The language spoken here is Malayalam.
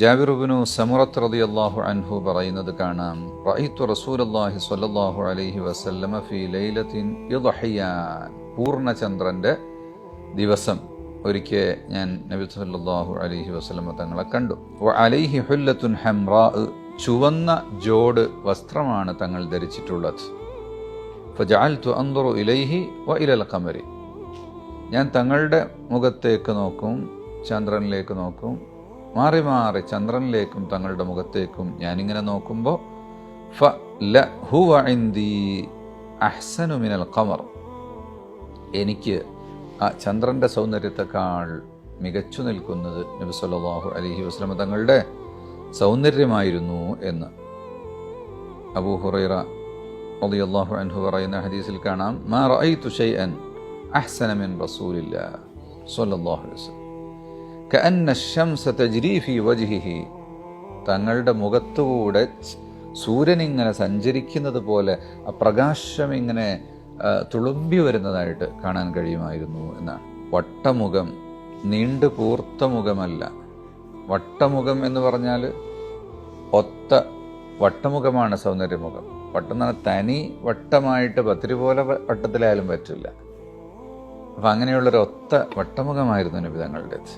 ജാബിർ ഇബ്നു സമുറത്ത് റളിയല്ലാഹു അൻഹു പറയുന്നത് കാണാം, റഅയ്തു റസൂലുള്ളാഹി സ്വല്ലല്ലാഹു അലൈഹി വസല്ലമ ഫീ ലൈലത്തിൻ യദ്ഹിയാൻ. പൂർണ്ണചന്ദ്രന്റെ ദിവസം ഒരിക്കൽ ഞാൻ നബി സല്ലല്ലാഹു അലൈഹി വസല്ലമ തങ്ങളെ കണ്ടു. വഅലൈഹി ഹുല്ലത്തുൻ ഹംറാ, ചുവന്ന ജോഡ് വസ്ത്രമാണ് തങ്ങൾ ധരിച്ചിട്ടുള്ളത്. ഫജഅൽതു അൻദുറു ഇലൈഹി വഇലൽ ഖമരി, ഞാൻ തങ്ങളുടെ മുഖത്തേക്ക് നോക്കും, ചന്ദ്രനിലേക്ക് നോക്കും, മാറി മാറി ചന്ദ്രനിലേക്കും തങ്ങളുടെ മുഖത്തേക്കും ഞാനിങ്ങനെ നോക്കുമ്പോൾ ഫലഹുവ ഇൻദി അഹ്സനു മിനൽ ഖമർ, എനിക്ക് ആ ചന്ദ്രൻ്റെ സൗന്ദര്യത്തെക്കാൾ മികച്ചു നിൽക്കുന്നത് നബി സല്ലല്ലാഹു അലൈഹി വസല്ലം തങ്ങളുടെ സൗന്ദര്യമായിരുന്നു എന്ന് അബൂ ഹുറൈറ റളിയല്ലാഹു അൻഹു പറയുന്ന ഹദീസിൽ കാണാം, മാ റഅയ്തു ശൈഅൻ അഹ്സന മിൻ റസൂലില്ലാഹി സ്വല്ലല്ലാഹു അലൈഹി വസല്ലം കഅന്ന അശ്ശംസ തജ്രി ഫീ വജ്ഹിഹി, തങ്ങളുടെ മുഖത്തുകൂടെ സൂര്യൻ ഇങ്ങനെ സഞ്ചരിക്കുന്നത് പോലെ ആ പ്രകാശം ഇങ്ങനെ തുളുമ്പി വരുന്നതായിട്ട് കാണാൻ കഴിയുമായിരുന്നു എന്നാണ്. വട്ടമുഖം, നീണ്ടു കൂർത്ത മുഖമല്ല. വട്ടമുഖം എന്ന് പറഞ്ഞാൽ ഒത്ത വട്ടമുഖമാണ് സൗന്ദര്യമുഖം. വട്ടം എന്ന് പറഞ്ഞാൽ തനി വട്ടമായിട്ട് പത്തിരി പോലെ വട്ടത്തിലായാലും പറ്റില്ല. അപ്പം അങ്ങനെയുള്ളൊരു ഒത്ത വട്ടമുഖമായിരുന്നു നബി തങ്ങളുടേത്.